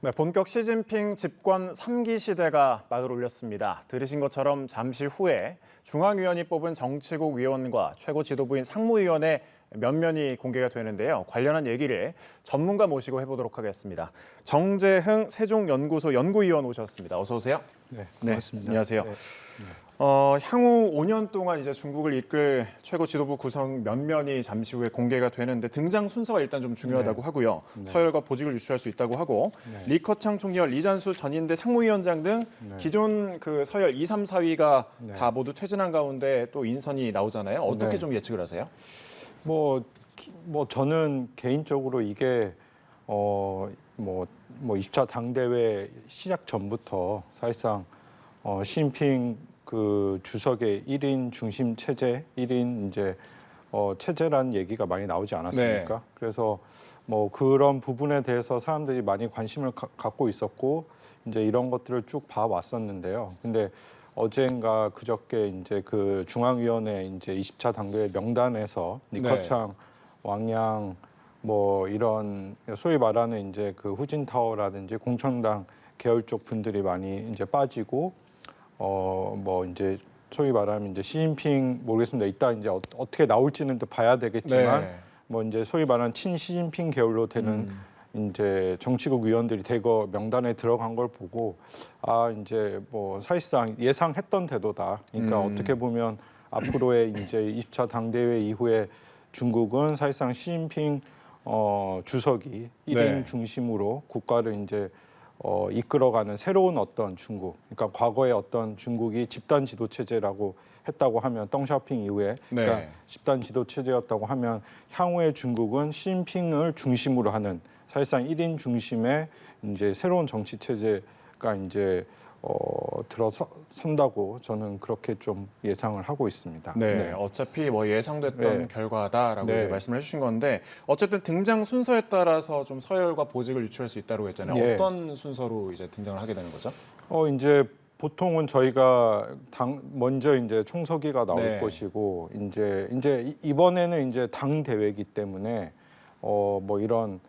네, 본격 시진핑 집권 3기 시대가 막을 올렸습니다. 들으신 것처럼 잠시 후에 중앙위원이 뽑은 정치국 위원과 최고 지도부인 상무위원의 면면이 공개가 되는데요. 관련한 얘기를 전문가 모시고 해보도록 하겠습니다. 정재흥 세종연구소 연구위원 오셨습니다. 어서 오세요. 네, 고맙습니다. 네, 안녕하세요. 네. 향후 5년 동안 이제 중국을 이끌 최고 지도부 구성 면면이 잠시 후에 공개가 되는데 등장 순서가 일단 좀 중요하다고 하고요. 서열과 보직을 유추할 수 있다고 하고 리커창 총리와 리잔수 전인대 상무위원장 등 기존 그 서열 2, 3, 4위가 다 모두 퇴진한 가운데 또 인선이 나오잖아요. 어떻게 좀 예측을 하세요? 뭐 저는 개인적으로 이게 20차 당대회 시작 전부터 사실상 시진핑 그 주석의 1인 중심 체제, 1인 이제 체제라는 얘기가 많이 나오지 않았습니까? 네. 그래서 뭐 그런 부분에 대해서 사람들이 많이 관심을 갖고 있었고 이제 이런 것들을 쭉 봐왔었는데요. 근데 어젠가 그저께 이제 그 중앙위원회 이제 20차 당대회 명단에서 리커창, 왕양 뭐 이런 소위 말하는 이제 그 후진타오라든지 공천당 계열 쪽 분들이 많이 이제 빠지고 뭐 이제 소위 말하면 이제 시진핑 모르겠습니다. 이따 이제 어떻게 나올지는 또 봐야 되겠지만 뭐 이제 소위 말하는 친시진핑 계열로 되는 이제 정치국 위원들이 대거 명단에 들어간 걸 보고 이제 뭐 사실상 예상했던 태도다. 그러니까 어떻게 보면 앞으로의 이제 20차 당대회 이후에 중국은 사실상 시진핑 주석이 1인 중심으로 국가를 이제 이끌어가는 새로운 어떤 중국, 그러니까 과거의 어떤 중국이 집단 지도 체제라고 했다고 하면 덩샤오핑 이후에 그러니까 집단 지도 체제였다고 하면 향후의 중국은 시진핑을 중심으로 하는 사실상 1인 중심의 이제 새로운 정치 체제가 이제 들어선다고 저는 그렇게 좀 예상을 하고 있습니다. 네, 어차피 뭐 예상됐던 결과다라고 이제 말씀을 해주신 건데 어쨌든 등장 순서에 따라서 좀 서열과 보직을 유추할 수 있다고 했잖아요. 어떤 순서로 이제 등장을 하게 되는 거죠? 이제 보통은 저희가 먼저 이제 총서기가 나올 것이고 이제 이번에는 이제 당 대회이기 때문에 뭐 이런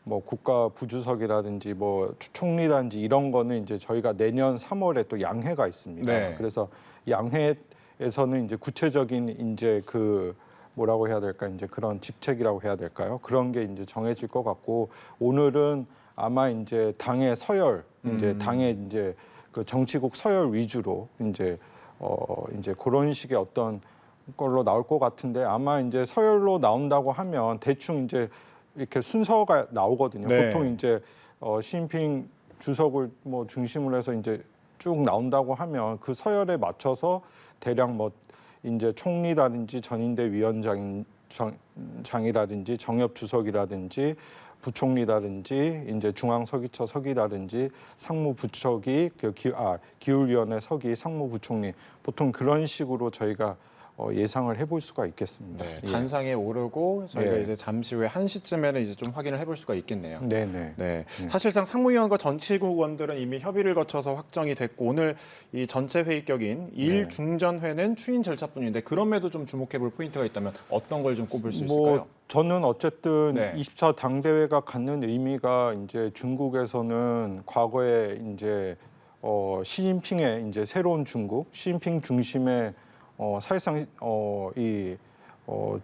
뭐 국가 부주석이라든지 뭐 총리라든지 이런 거는 이제 저희가 내년 3월에 또 양회가 있습니다. 그래서 양회에서는 이제 구체적인 이제 그 뭐라고 해야 될까 이제 그런 직책이라고 해야 될까요? 그런 게 이제 정해질 것 같고 오늘은 아마 이제 당의 서열 이제 당의 이제 그 정치국 서열 위주로 이제 그런 식의 어떤 걸로 나올 것 같은데 아마 이제 서열로 나온다고 하면 대충 이제 이렇게 순서가 나오거든요. 보통 이제 시진핑 주석을 뭐 중심으로 해서 이제 쭉 나온다고 하면 그 서열에 맞춰서 대략 뭐 이제 총리라든지 전인대 위원장이라든지 정협 주석이라든지 부총리라든지 이제 중앙서기처 서기라든지 상무부처기 기울위원회 서기 상무부총리 보통 그런 식으로 저희가 예상을 해볼 수가 있겠습니다. 단상에 오르고 저희가 이제 잠시 후에 1시쯤에는 이제 좀 확인을 해볼 수가 있겠네요. 사실상 상무위원과 정치국원들은 이미 협의를 거쳐서 확정이 됐고 오늘 이 전체 회의격인 일중전회는 추인 절차뿐인데 그럼에도 좀 주목해볼 포인트가 있다면 어떤 걸 좀 꼽을 수 있을까요? 저는 어쨌든 20차 당대회가 갖는 의미가 이제 중국에서는 과거에 이제 시진핑의 이제 새로운 중국, 시진핑 중심의 사실상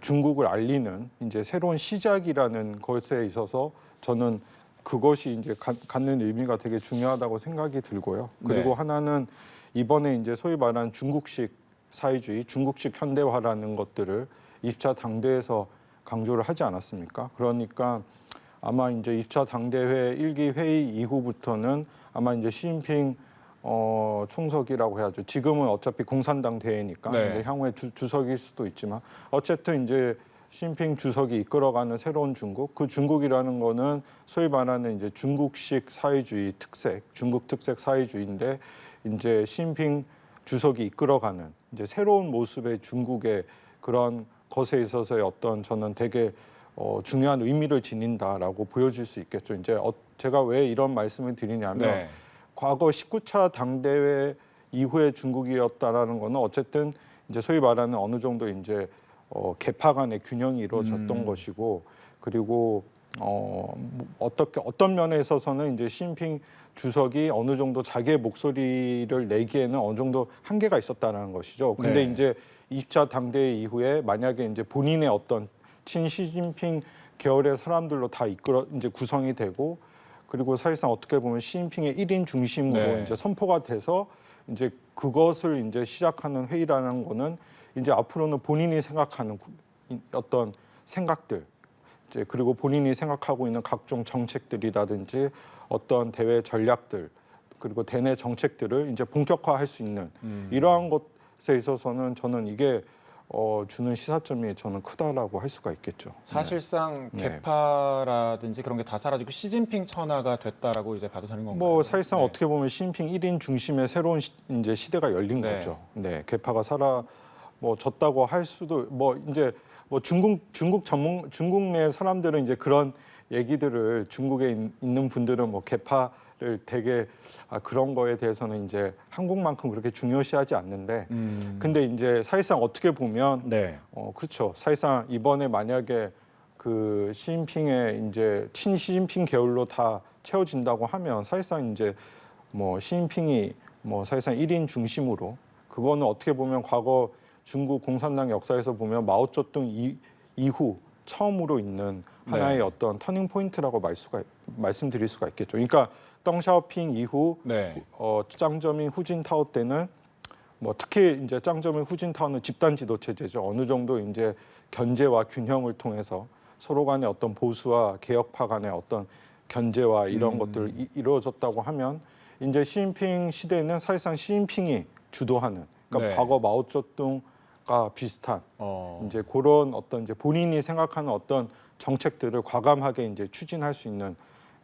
중국을 알리는 이제 새로운 시작이라는 것에 있어서 저는 그것이 이제 갖는 의미가 되게 중요하다고 생각이 들고요. 그리고 하나는 이번에 이제 소위 말하는 중국식 사회주의, 중국식 현대화라는 것들을 20차 당대에서 강조를 하지 않았습니까? 그러니까 아마 이제 20차 당대회 1기 회의 이후부터는 아마 이제 시진핑 총석이라고 해야죠. 지금은 어차피 공산당 대회니까 이제 향후에 주석일 수도 있지만 어쨌든 이제 시진핑 주석이 이끌어가는 새로운 중국, 그 중국이라는 거는 소위 말하는 이제 중국식 사회주의 특색, 중국 특색 사회주의인데 이제 시진핑 주석이 이끌어가는 이제 새로운 모습의 중국의 그런 것에 있어서의 어떤 저는 되게 중요한 의미를 지닌다라고 보여줄 수 있겠죠. 이제 제가 왜 이런 말씀을 드리냐면. 과거 19차 당대회 이후의 중국이었다라는 거는 어쨌든 이제 소위 말하는 어느 정도 이제 계파 간의 균형이 이루어졌던 것이고 그리고 어떤 면에 있어서는 이제 시진핑 주석이 어느 정도 자기의 목소리를 내기에는 어느 정도 한계가 있었다는 것이죠. 근데 네. 이제 20차 당대회 이후에 만약에 이제 본인의 어떤 친시진핑 계열의 사람들로 다 이제 구성이 되고 그리고 사실상 어떻게 보면 시진핑의 1인 중심으로 네. 이제 선포가 돼서 이제 그것을 이제 시작하는 회의라는 거는 이제 앞으로는 본인이 생각하는 어떤 생각들 이제 그리고 본인이 생각하고 있는 각종 정책들이라든지 어떤 대외 전략들 그리고 대내 정책들을 이제 본격화할 수 있는 이러한 것에 있어서는 저는 이게 주는 시사점이 저는 크다라고 할 수가 있겠죠. 사실상 네. 개파라든지 그런 게 다 사라지고 시진핑 천하가 됐다라고 이제 봐도 되는 건가요? 뭐 사실상 네. 어떻게 보면 시진핑 1인 중심의 새로운 이제 시대가 열린 네. 거죠. 네, 개파가 졌다고 할 수도 뭐 이제 뭐 중국 내 사람들은 이제 그런 얘기들을 중국에 있는 분들은 뭐 개파를 되게 그런 거에 대해서는 이제 한국만큼 그렇게 중요시하지 않는데 근데 이제 사실상 어떻게 보면 네. 그렇죠. 사실상 이번에 만약에 그 시진핑의 이제 친시진핑 계열로 다 채워진다고 하면 사실상 이제 뭐 시진핑이 뭐 사실상 1인 중심으로 그거는 어떻게 보면 과거 중국 공산당 역사에서 보면 마오쩌둥 이후 처음으로 있는 하나의 네. 어떤 터닝 포인트라고 말씀드릴 수가 있겠죠. 그러니까 덩샤오핑 이후 네. 짱저민 후진타오 때는 뭐 특히 이제 짱저민 후진타오는 집단 지도 체제죠. 어느 정도 이제 견제와 균형을 통해서 서로 간의 어떤 보수와 개혁파 간의 어떤 견제와 이런 것들이 이루어졌다고 하면 이제 시진핑 시대에는 사실상 시진핑이 주도하는 그러니까 네. 과거 마오쩌둥과 비슷한 이제 그런 어떤 이제 본인이 생각하는 어떤 정책들을 과감하게 이제 추진할 수 있는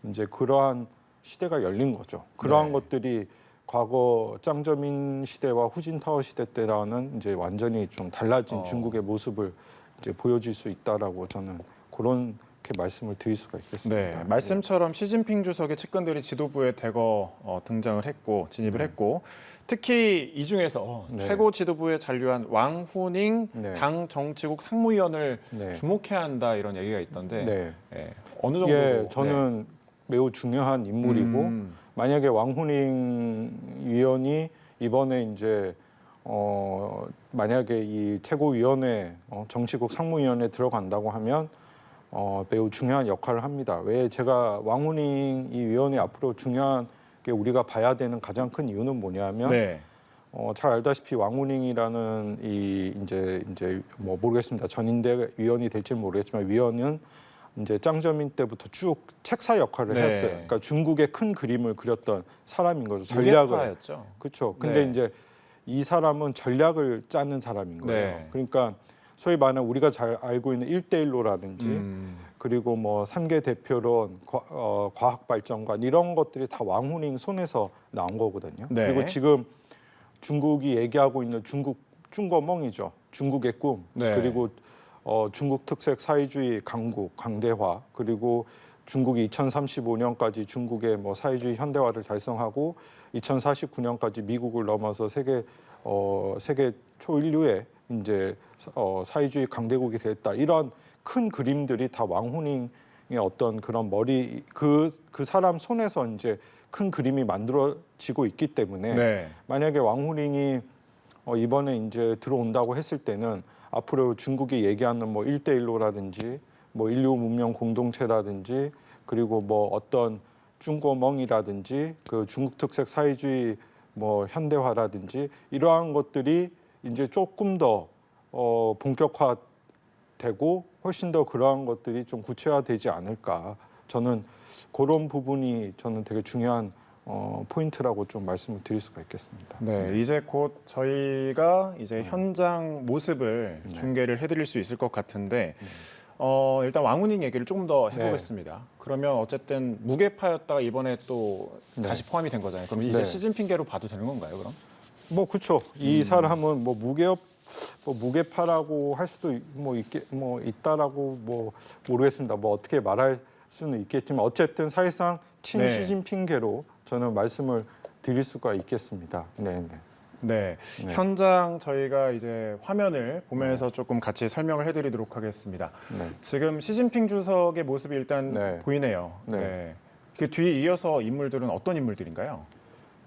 이제 그러한 시대가 열린 거죠. 그러한 네. 것들이 과거 짱저민 시대와 후진타오 시대 때랑은 이제 완전히 좀 달라진 중국의 모습을 이제 보여줄 수 있다라고 저는 그렇게 말씀을 드릴 수가 있겠습니다. 네, 말씀처럼 시진핑 주석의 측근들이 지도부에 대거 등장을 했고 진입을 했고 특히 이 중에서 네. 최고 지도부에 잔류한 왕후닝 네. 당 정치국 상무위원을 네. 주목해야 한다 이런 얘기가 있던데 네. 어느 정도? 예, 저는 매우 중요한 인물이고 만약에 왕후닝 위원이 이번에 이제 만약에 이 최고위원회 정치국 상무위원회에 들어간다고 하면 매우 중요한 역할을 합니다. 왜 제가 왕후닝 이 위원회 앞으로 중요한 게 우리가 봐야 되는 가장 큰 이유는 뭐냐면 네. 잘 알다시피 왕후닝이라는 이제 뭐 모르겠습니다. 전인대 위원이 될지는 모르겠지만 위원은 이제 짱저민 때부터 쭉 책사 역할을 네. 했어요. 그러니까 중국의 큰 그림을 그렸던 사람인 거죠. 전략을. 전략파였죠. 그렇죠. 근데 네. 이제 이 사람은 전략을 짜는 사람인 거예요. 네. 그러니까 소위 말하는 우리가 잘 알고 있는 1대1로라든지 그리고 뭐 3개 대표론, 과학발전관 이런 것들이 다 왕후닝 손에서 나온 거거든요. 네. 그리고 지금 중국이 얘기하고 있는 중거멍이죠. 중국의 꿈. 네. 그리고 중국 특색 사회주의 강국, 강대화. 그리고 중국이 2035년까지 중국의 뭐 사회주의 현대화를 달성하고 2049년까지 미국을 넘어서 세계 초인류의 이제 사회주의 강대국이 되겠다. 이런 큰 그림들이 다 왕후닝의 어떤 그런 머리 그 사람 손에서 이제 큰 그림이 만들어지고 있기 때문에 네. 만약에 왕후닝이 이번에 이제 들어온다고 했을 때는 앞으로 중국이 얘기하는 뭐 1대1로라든지 뭐 인류 문명 공동체라든지 그리고 뭐 어떤 중고멍이라든지 그 중국 특색 사회주의 뭐 현대화라든지 이러한 것들이 이제 조금 더 본격화되고 훨씬 더 그러한 것들이 좀 구체화되지 않을까. 저는 그런 부분이 저는 되게 중요한 포인트라고 좀 말씀을 드릴 수가 있겠습니다. 네, 이제 곧 저희가 이제 현장 모습을 중계를 해드릴 수 있을 것 같은데 일단 왕후닝 얘기를 조금 더 해보겠습니다. 그러면 어쨌든 무게파였다가 이번에 또 다시 포함이 된 거잖아요. 그럼 이제 네. 시진핑계로 봐도 되는 건가요, 그럼? 뭐 그렇죠. 이 사람은 뭐 무게파라고 할 수도 뭐 있다라고 뭐 모르겠습니다. 뭐 어떻게 말할 수는 있겠지만 어쨌든 사실상 친시진핑계로 저는 말씀을 드릴 수가 있겠습니다. 네. 네. 네. 현장 저희가 이제 화면을 보면서 조금 같이 설명을 해드리도록 하겠습니다. 네. 지금 시진핑 주석의 모습이 일단 네. 보이네요. 네. 네. 그 뒤에 이어서 인물들은 어떤 인물들인가요?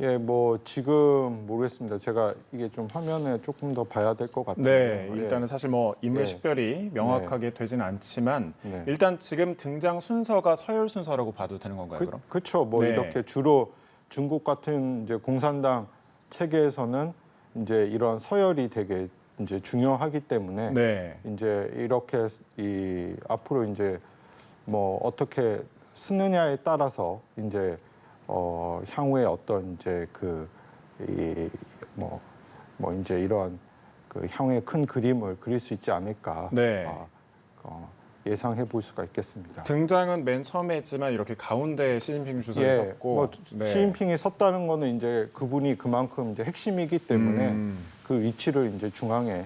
예, 뭐 지금 모르겠습니다. 제가 이게 좀 화면에 조금 더 봐야 될 것 같은데. 네, 일단은 사실 뭐 인물 예. 식별이 명확하게 되지는 않지만 네. 일단 지금 등장 순서가 서열 순서라고 봐도 되는 건가요, 그럼? 그렇죠. 뭐 네. 이렇게 주로 중국 같은 이제 공산당 체계에서는 이제 이런 서열이 되게 이제 중요하기 때문에 네. 이제 이렇게 이 앞으로 이제 뭐 어떻게 쓰느냐에 따라서 이제 향후에 어떤 이제 뭐 이제 이런 그 향후의 큰 그림을 그릴 수 있지 않을까 네. 예상해 볼 수가 있겠습니다. 등장은 맨 처음에 했지만 이렇게 가운데 시진핑 주석이 섰고 뭐 네. 시진핑이 섰다는 거는 이제 그분이 그만큼 이제 핵심이기 때문에 그 위치를 이제 중앙에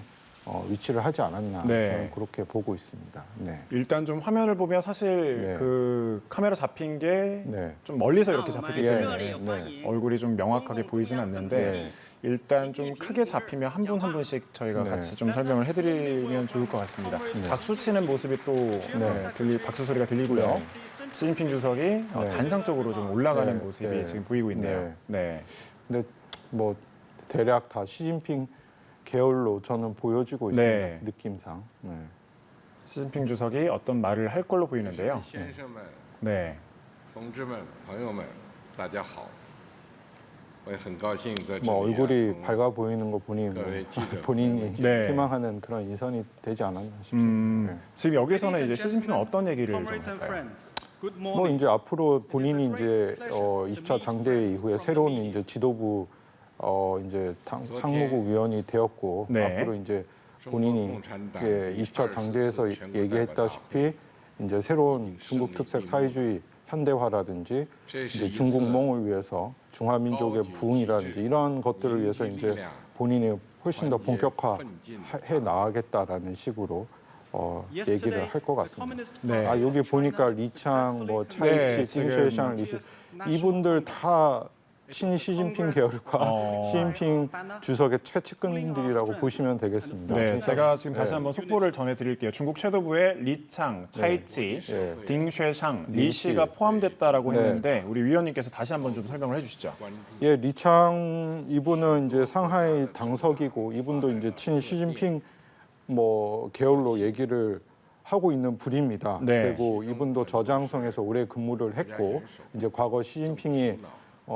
위치를 하지 않았나 네. 저는 그렇게 보고 있습니다. 네. 일단 좀 화면을 보면 사실 네. 그 카메라 잡힌 게 좀 네. 멀리서 이렇게 잡혔기 예, 때문에 네. 얼굴이 좀 명확하게 보이진 않는데 네. 일단 좀 크게 잡히면 한 분 한 분씩 저희가 네. 같이 좀 설명을 해드리면 좋을 것 같습니다. 네. 박수 치는 모습이 또 박수 소리가 들리고요. 네. 시진핑 주석이 네. 단상적으로 좀 올라가는 네. 모습이 네. 지금 보이고 있네요. 네. 근데 뭐 대략 다 시진핑 계열로 저는 보여지고 있습니다. 네. 느낌상. 네. 시진핑 주석이 어떤 말을 할 걸로 보이는데요. 先生们、 네. 同志们、朋友们，大家好！我也很高兴在这里 뭐 얼굴이 同 밝아 보이는 거 보니 뭐 네, 기자. 본인이 네. 희망하는 그런 인선이 되지 않았나 싶습니다. 네. 지금 여기서는 이제 시진핑은 어떤 얘기를 좀 Comrades and 할까요? friends, good 뭐 morning. 이제 앞으로 본인이 이제 20차 당대회 이후에 새로운 이제 지도부 이제 상무국 위원이 되었고 네. 앞으로 이제 본인이 20차 당대에서 얘기했다시피 이제 새로운 중국 특색 사회주의 현대화라든지 이제 중국몽을 위해서 중화민족의 부흥이라든지 이런 것들을 위해서 이제 본인이 훨씬 더 본격화해 나가겠다라는 식으로 얘기를 할 것 같습니다. 네. 아 여기 보니까 리창, 뭐 차이치, 네, 지금 징쉐샹, 리시 이분들 다 친시진핑 계열과 시진핑 주석의 최측근들이라고 보시면 되겠습니다. 네, 진짜. 제가 지금 다시 네. 한번 속보를 전해드릴게요. 중국 최도부에 리창, 차이치, 네. 딩쉐샹, 리시. 리씨가 포함됐다라고 네. 했는데 우리 위원님께서 다시 한번 좀 설명을 해주시죠. 예, 리창 이분은 이제 상하이 당석이고 이분도 이제 친 시진핑 뭐 계열로 얘기를 하고 있는 분입니다. 네. 그리고 이분도 저장성에서 오래 근무를 했고 이제 과거 시진핑이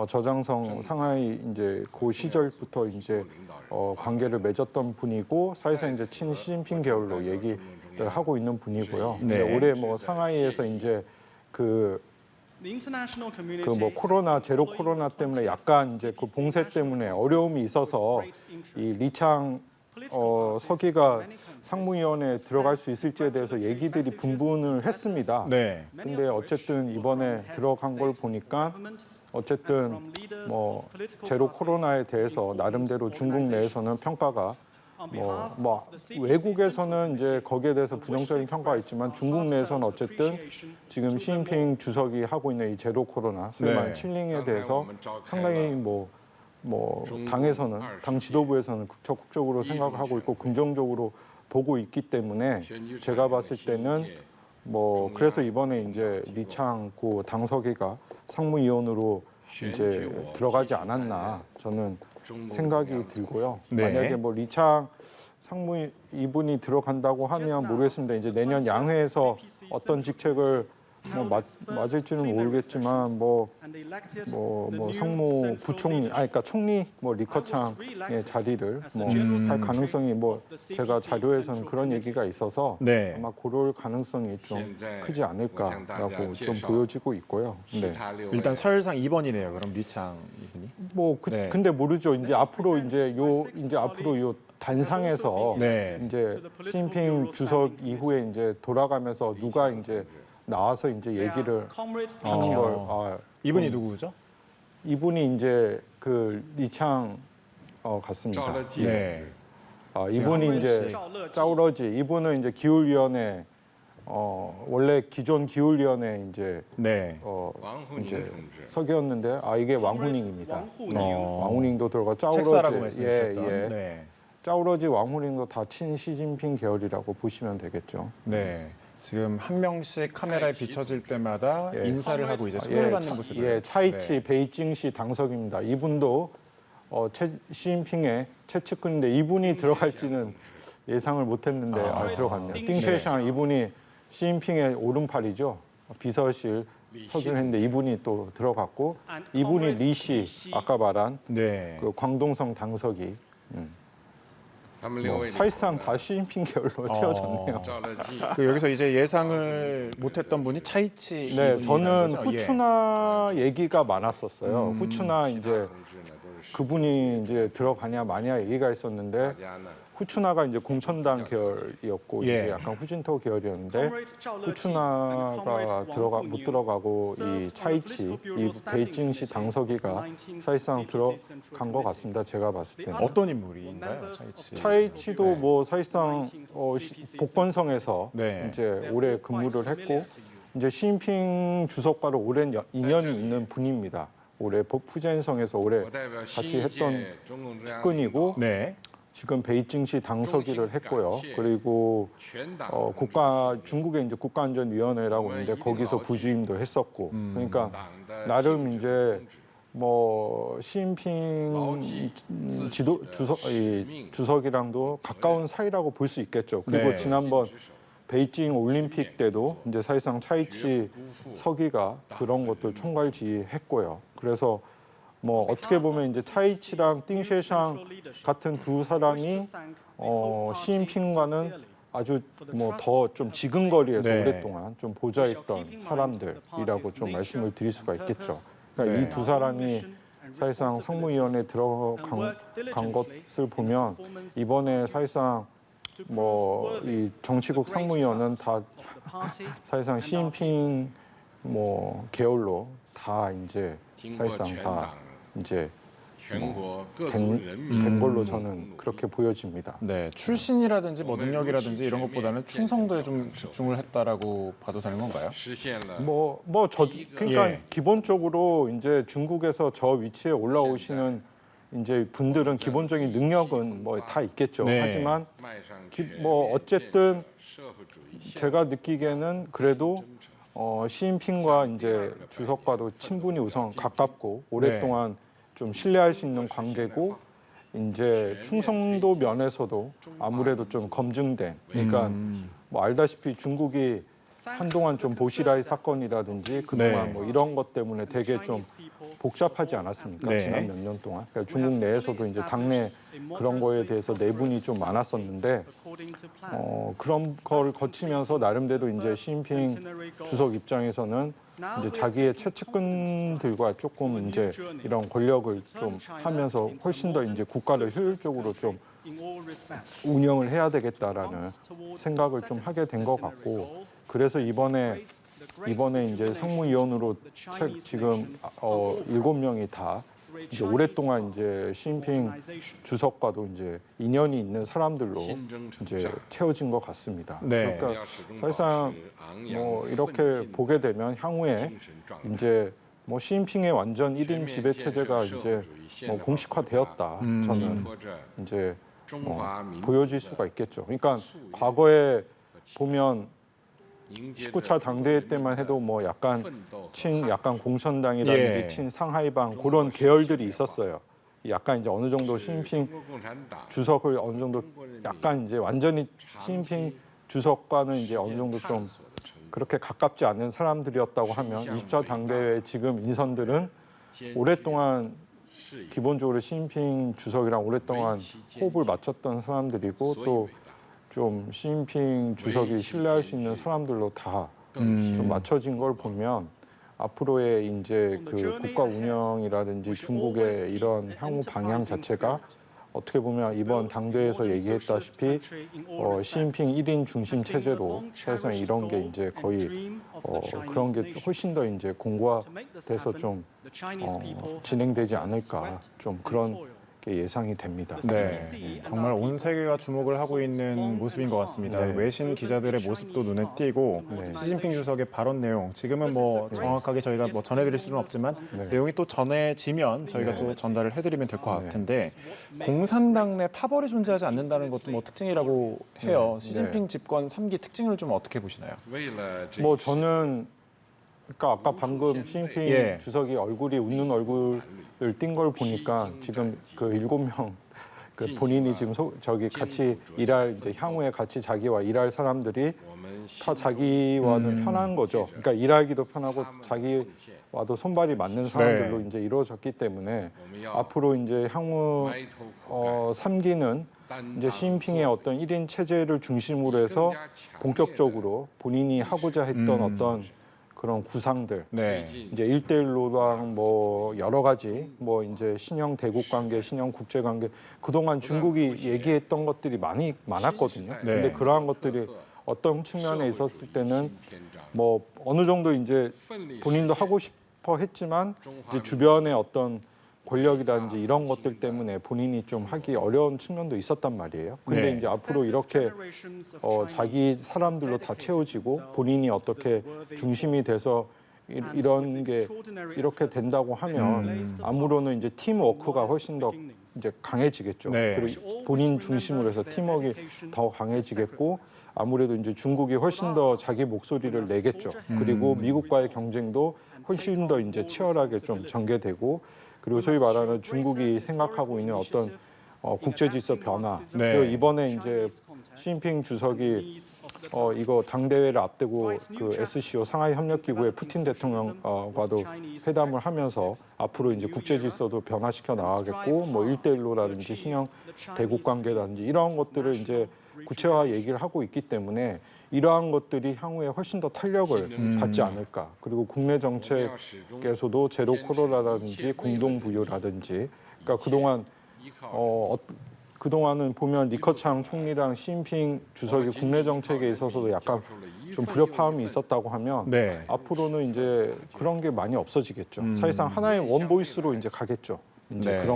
저장성 상하이 이제 그 시절부터 이제 관계를 맺었던 분이고 사실상 이제 친 시진핑 계열로 얘기를 하고 있는 분이고요. 네. 이제 올해 뭐 상하이에서 이제 그 뭐 코로나 제로 코로나 때문에 약간 이제 그 봉쇄 때문에 어려움이 있어서 이 리창 서기가 상무위원회에 들어갈 수 있을지에 대해서 얘기들이 분분을 했습니다. 네, 근데 어쨌든 이번에 들어간 걸 보니까 어쨌든 뭐 제로 코로나에 대해서 나름대로 중국 내에서는 평가가 뭐 외국에서는 이제 거기에 대해서 부정적인 평가가 있지만 중국 내에서는 어쨌든 지금 시진핑 주석이 하고 있는 이 제로 코로나 소위 말하는 네. 칠링에 대해서 상당히 뭐 당에서는 당 지도부에서는 적극적으로 생각을 하고 있고 긍정적으로 보고 있기 때문에 제가 봤을 때는 뭐 그래서 이번에 이제 리창 고 당서기가 상무위원으로 이제 들어가지 않았나 저는 생각이 들고요. 네. 만약에 뭐 리창 상무 이분이 들어간다고 하면 모르겠습니다. 이제 내년 양회에서 어떤 직책을 뭐 맞을지는 모르겠지만 뭐 상무 부총리, 그러니까 총리 뭐 리커창의 자리를 뭐 할 가능성이 뭐 제가 자료에서는 그런 얘기가 있어서 네. 아마 그럴 가능성이 좀 크지 않을까라고 좀 보여지고 있고요. 네. 일단 서열상 2번이네요. 그럼 리창 이분이. 뭐 네. 근데 모르죠. 이제 앞으로 이제 앞으로 요 단상에서 네. 이제 시진핑 주석 이후에 이제 돌아가면서 누가 이제 나와서 이제 얘기를 하는 걸 이분이 누구죠? 이분이 이제 그 리창 같습니다. 네. 이분이 이제 짜오러지 이분은 이제 기울위원회 원래 기존 기울위원회 이제 네. 왕후닝 이제 同志 서기였는데 이게 왕후닝입니다. 왕후닝도 들어가 책사라고 짜오러지 말씀하셨던. 네. 짜오러지 왕후닝도 다 친시진핑 계열이라고 보시면 되겠죠. 네. 지금 한 명씩 카메라에 비춰질 때마다 예. 인사를 하고 이제 수술을 받는 모습을. 예, 차이치 네. 베이징시 당석입니다. 이분도 시진핑의 최측근인데 이분이 들어갈지는 예상을 못했는데 들어갔네요. 띵쉐샹 이분이 시진핑의 오른팔이죠. 비서실 서기를 했는데 이분이 또 들어갔고 이분이 리시 아까 말한 네. 그 광동성 당석이 他们6位 사실상 다 시진핑 계열로 채워졌네요. 赵乐际 그 여기서 이제 예상을 못했던 분이 차이치. 네, 이분이라는 저는 거죠? 예. 후추나 얘기가 많았었어요. 후추나 이제 同志呢都是 그분이 이제 들어가냐 마냐 얘기가 있었는데 大家呢 후추나가 이제 공천당 계열이었고 예. 이제 약간 후진토 계열이었는데 후추나가 못 들어가고 이 차이치 이 베이징시 당서기가 사실상 들어간 것 같습니다. 제가 봤을 때는. 어떤 인물인가요, 차이치? 차이치도 뭐 사실상 복건성에서 네. 이제 오래 근무를 했고 이제 시진핑 주석과도 오랜 인연이 있는 분입니다. 올해 푸젠성에서 오래 我代表 같이 했던 新一届中共中央 측근이고 네. 지금 베이징시 당서기를 했고요. 그리고 全党 중국의 이제 국가안전위원회라고 있는데 거기서 부주임도 했었고 그러니까 党的 나름 性质 이제 宗旨 뭐 시진핑 주석이랑도 가까운 사이라고 볼 수 있겠죠. 그리고 네. 지난번 베이징 올림픽 때도 이제 사실상 차이치 서기가 그런 것들 총괄지휘했고요. 그래서 뭐 어떻게 보면 이제 차이치랑 띵쉐샹 같은 두 사람이 시진핑과는 아주 뭐 더 좀 지근거리에서 네. 오랫동안 좀 보좌했던 사람들이라고 좀 말씀을 드릴 수가 있겠죠. 그러니까 네. 이 두 사람이 사실상 상무위원회에 들어간 것을 보면 이번에 사실상 뭐 이 정치국 상무위원은 다 사실상 시진핑 뭐 계열로 다 이제 经过 사실상 全 다 党 이제 全国各族 된, 人民 된 걸로 저는 그렇게 보여집니다. 네. 출신이라든지 뭐 능력이라든지 이런 것보다는 충성도에 좀 집중을 했다라고 봐도 되는 건가요? 实现了 그러니까 예. 기본적으로 이제 중국에서 저 위치에 올라오시는 이제 분들은 기본적인 능력은 뭐 다 있겠죠. 네. 하지만 迈上 뭐 어쨌든 社会主义现 제가 느끼기에는 그래도 시진핑과 이제 주석과도 친분이 우선 가깝고 오랫동안 좀 신뢰할 수 있는 관계고 이제 충성도 면에서도 아무래도 좀 검증된 그러니까 뭐 알다시피 중국이 한동안 좀 보시라이 사건이라든지 그동안 네. 뭐 이런 것 때문에 되게 좀 복잡하지 않았습니까? 네. 지난 몇 년 동안. 그러니까 중국 내에서도 이제 당내 그런 거에 대해서 내분이 좀 많았었는데 그런 걸 거치면서 나름대로 이제 시진핑 주석 입장에서는 이제 자기의 최측근들과 조금 이제 이런 권력을 좀 하면서 훨씬 더 이제 국가를 효율적으로 좀 운영을 해야 되겠다라는 생각을 좀 하게 된 것 같고 그래서 이번에 이제 상무위원으로 지금 7명이 다 이제 오랫동안 이제 시진핑 주석과도 이제 인연이 있는 사람들로 新征程 이제 上 채워진 것 같습니다. 네. 그러니까 要始终保 사실상 持昂扬 뭐 奋 이렇게 进 보게 되면 향후에 精神状态 이제 뭐 시진핑의 완전 1인 全面 지배 建设 체제가 社会 이제 主义现 뭐 代化 공식화되었다. 寄 저는 托着 이제 中华民族 보여질 수가 있겠죠. 그러니까 과거에 보면 迎接着 19차 당대회 때만 해도 뭐 약간 奋斗和 약간 공천당이라든지 예. 친상하이방 그런 계열들이 있었어요. 약간 이제 어느 정도 시진핑 中国共产党 주석을 어느 정도 약간 이제 완전히 시진핑 주석과는 이제 어느 정도 좀 探索的成果 그렇게 가깝지 않는 사람들이었다고 하면 20차 당대회 지금 인선들은 오랫동안 是以 기본적으로 시진핑 주석이랑 오랫동안 호흡을 맞췄던 사람들이고 所以 또 伟大 좀 시진핑 주석이 신뢰할 수 있는 사람들로 다 좀 맞춰진 걸 보면 앞으로의 이제 그 국가 운영이라든지 중국의 이런 향후 방향 자체가 어떻게 보면 이번 당대에서 얘기했다시피 시진핑 1인 중심 체제로 사실상 이런 게 이제 거의 그런 게 훨씬 더 이제 공고화돼서 좀 진행되지 않을까 좀 그런 예상이 됩니다. 네, 정말 온 세계가 주목을 하고 있는 모습인 것 같습니다. 네. 외신 기자들의 모습도 눈에 띄고 시진핑 주석의 발언 내용 지금은 뭐 정확하게 저희가 뭐 전해드릴 수는 없지만 내용이 또 전해지면 저희가 또 전달을 해드리면 될 것 같은데 공산당 내 파벌이 존재하지 않는다는 것도 뭐 특징이라고 해요. 시진핑 집권 3기 특징을 좀 어떻게 보시나요? 为了这 뭐 저는 그러니까 아까 방금 시진핑 예. 주석이 얼굴이 웃는 얼굴을 띈 걸 보니까 지금 그 7명 그 본인이 지금 저기 같이 일할 이제 향후에 같이 자기와 일할 사람들이 我们 다 자기와는 편한 거죠. 그러니까 일하기도 편하고 자기와도 손발이 맞는 사람들로 이제 이루어졌기 때문에 앞으로 이제 향후 埋头苦 3기는 이제 시진핑의 어떤 1인 체제를 중심으로 해서 본격적으로 본인이 하고자 했던 어떤 그런 구상들, 네. 이제 1대1로랑 뭐 여러 가지 뭐 이제 신형 대국 관계, 신형 국제 관계 그동안 중국이 얘기했던 것들이 많았거든요. 네. 근데 그러한 것들이 어떤 측면에 있었을 때는 뭐 어느 정도 이제 본인도 하고 싶어 했지만 이제 주변의 어떤 권력이라든지 이런 것들 때문에 본인이 좀 하기 어려운 측면도 있었단 말이에요. 근데 네. 이제 앞으로 이렇게 자기 사람들로 다 채워지고 본인이 어떻게 중심이 돼서 이런 게 이렇게 된다고 하면 아무로는 이제 팀워크가 훨씬 더 이제 강해지겠죠. 네. 그리고 본인 중심으로 해서 팀워크가 더 강해지겠고 아무래도 이제 중국이 훨씬 더 자기 목소리를 내겠죠. 그리고 미국과의 경쟁도 훨씬 더 이제 치열하게 좀 전개되고 그리고 소위 말하는 중국이 생각하고 있는 어떤 국제 질서 변화. 네. 그리고 이번에 이제 시진핑 주석이 이거 당 대회를 앞두고 그 SCO 상하이 협력기구의 푸틴 대통령과도 회담을 하면서 앞으로 이제 국제 질서도 변화시켜 나가겠고 뭐 1대1로라든지 신형 대국 관계라든지 이러한 것들을 이제 구체화 얘기를 하고 있기 때문에 이러한 것들이 향후에 훨씬 더 탄력을 받지 않을까. 그리고 국내 정책에서도 제로 코로나라든지 공동 부유라든지 그러니까 그동안은 보면 리커창 총리랑 시진핑 주석이 국내 정책에 있어서도 약간 좀 불협화음이 있었다고 하면 네. 앞으로는 이제 그런 게 많이 없어지겠죠. 사실상 하나의 원보이스로 이제 가겠죠. 이제 네.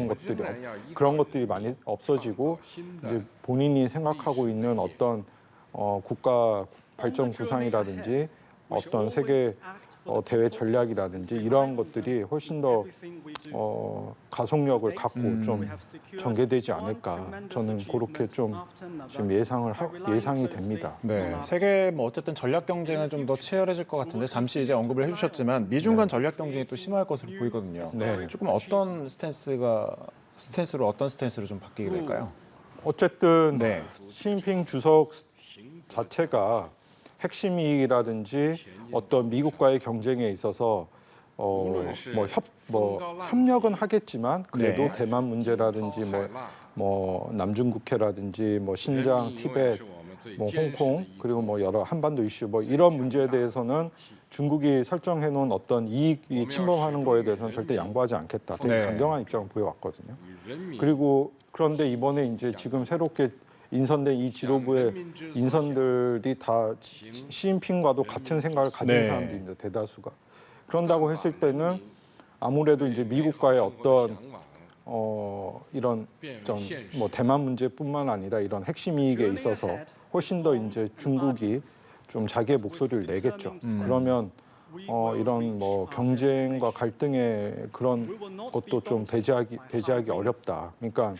그런 것들이 많이 없어지고 이제 본인이 생각하고 있는 어떤 국가 발전 구상이라든지 어떤 세계 대외 전략이라든지 이러한 것들이 훨씬 더 가속력을 갖고 좀 전개되지 않을까 저는 그렇게 좀 지금 예상이 됩니다. 네, 세계 뭐 어쨌든 전략 경쟁은 좀 더 치열해질 것 같은데 잠시 이제 언급을 해주셨지만 미중 간 전략 경쟁이 또 심화할 것으로 보이거든요. 네. 조금 어떤 스탠스로 좀 바뀌게 될까요? 어쨌든 네. 시진핑 주석 자체가 핵심 이익이라든지 어떤 미국과의 경쟁에 있어서 협력은 하겠지만 그래도 네. 대만 문제라든지 뭐 남중국해라든지 뭐 신장, 티베트, 뭐 홍콩 그리고 뭐 여러 한반도 이슈 뭐 이런 문제에 대해서는 중국이 설정해 놓은 어떤 이익이 침범하는 거에 대해서는 절대 양보하지 않겠다. 되게 네. 강경한 입장을 보여왔거든요. 그리고 그런데 이번에 이제 지금 새롭게 인선된 이 지도부의 인선들이 다 시진핑과도 같은 생각을 가진 네. 사람들입니다. 대다수가. 그런다고 했을 때는 아무래도 이제 미국과의 어떤 이런 뭐 대만 문제뿐만 아니라 이런 핵심 이익에 있어서 훨씬 더 이제 중국이 좀 자기의 목소리를 내겠죠. 그러면 이런 뭐 경쟁과 갈등의 그런 것도 좀 배제하기 어렵다. 그러니까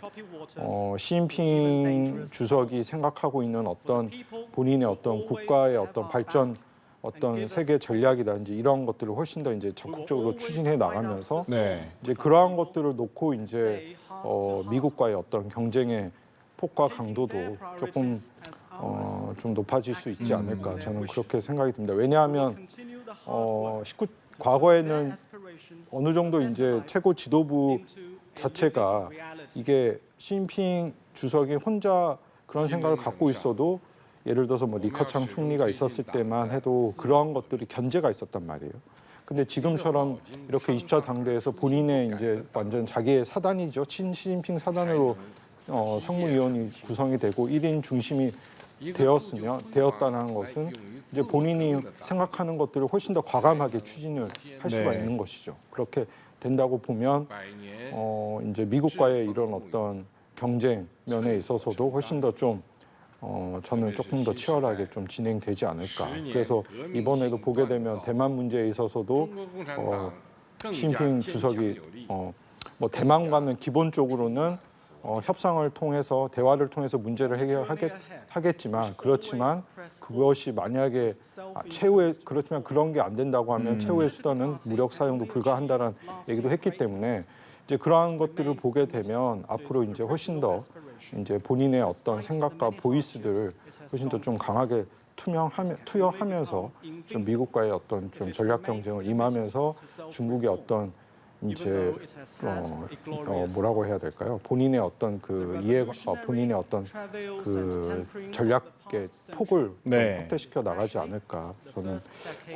시진핑 주석이 생각하고 있는 어떤 본인의 어떤 국가의 어떤 발전, 어떤 세계 전략이라든지 이런 것들을 훨씬 더 이제 적극적으로 추진해 나가면서 네. 이제 그러한 것들을 놓고 이제 미국과의 어떤 경쟁의 폭과 강도도 조금 좀 높아질 수 있지 않을까 저는 그렇게 생각이 듭니다. 왜냐하면 과거에는 어느 정도 이제 최고 지도부 자체가 이게 시진핑 주석이 혼자 그런 생각을 갖고 있어도 예를 들어서 뭐 리커창 총리가 있었을 때만 해도 그러한 것들이 견제가 있었단 말이에요. 근데 지금처럼 이렇게 20차 당대에서 본인의 이제 완전 자기의 사단이죠. 시진핑 사단으로 상무위원이 구성이 되고 1인 중심이 되었다는 것은 이제 본인이 생각하는 것들을 훨씬 더 과감하게 추진을 할 수가 네. 있는 것이죠. 그렇게 된다고 보면 이제 미국과의 이런 어떤 경쟁 면에 있어서도 훨씬 더 좀 저는 조금 더 치열하게 좀 진행되지 않을까. 그래서 이번에도 보게 되면 대만 문제에 있어서도 시진핑 주석이 뭐 대만과는 기본적으로는 협상을 통해서 대화를 통해서 문제를 해결하겠지만 그렇지만 그것이 만약에 최후의 그렇지만 그런 게 안 된다고 하면 최후의 수단은 무력 사용도 불가한다는 얘기도 했기 때문에 이제 그러한 것들을 보게 되면 앞으로 이제 훨씬 더 이제 본인의 어떤 생각과 보이스들 훨씬 더 좀 강하게 투여하면서 좀 미국과의 어떤 좀 전략 경쟁을 임하면서 중국의 어떤 이제 뭐라고 해야 될까요? 본인의 어떤 그 본인의 어떤 그 전략의 폭을 좀 확대시켜 나가지 않을까 저는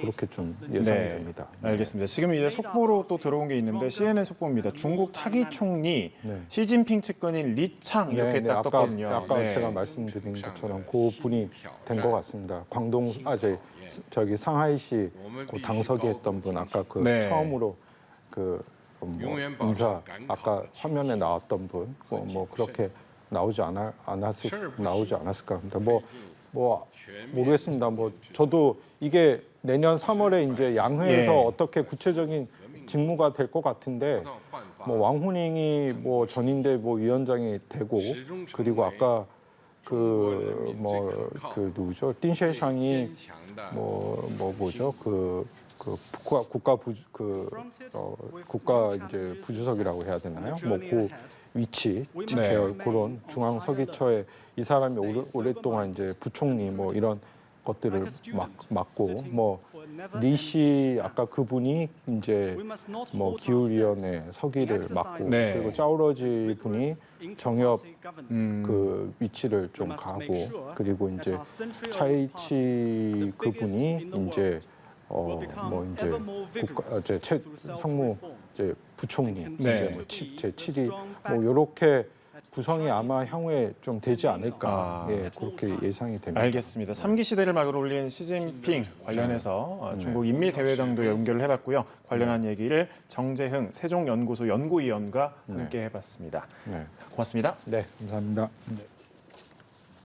그렇게 좀 예상이 됩니다. 알겠습니다. 지금 이제 속보로 또 들어온 게 있는데 CNN 속보입니다. 중국 차기 총리 시진핑 측근인 리창 이렇게 딱 떴거든요. 아까 제가 말씀드린 것처럼 그 분이 된 것 같습니다. 저기 상하이시 그 당서기 했던 분 아까 그 처음으로 그 인사 아까 화면에 나왔던 분 뭐 그렇게 나오지 않았을까 합니다. 뭐 모르겠습니다. 뭐 저도 이게 내년 3월에 이제 양회에서 어떻게 구체적인 직무가 될 것 같은데 뭐 왕후닝이 뭐 전인대 뭐 위원장이 되고 그리고 아까 그 누구죠? 띵셰샹이 뭐죠? 국가 이제 부주석이라고 해야 되나요? 뭐 그 위치 계열 그런 중앙 서기처에 이 사람이 오랫동안 이제 부총리 뭐 이런 것들을 맡고 뭐 리시 아까 그분이 이제 뭐 기후위원회 서기를 맡고 그리고 짜오러지 분이 정협 그 위치를 좀 가고 그리고 이제 차이치 그분이 이제 이제 상무 이제 부총리 이제 뭐 제7위 뭐 이렇게 구성이 아마 향후에 좀 되지 않을까 그렇게 예상이 됩니다. 알겠습니다. 3기 시대를 막을 올린 시진핑 관련해서 중국 인미대회당도 연결을 해봤고요. 관련한 얘기를 정재흥 세종연구소 연구위원과 함께 해봤습니다. 고맙습니다. 네, 감사합니다.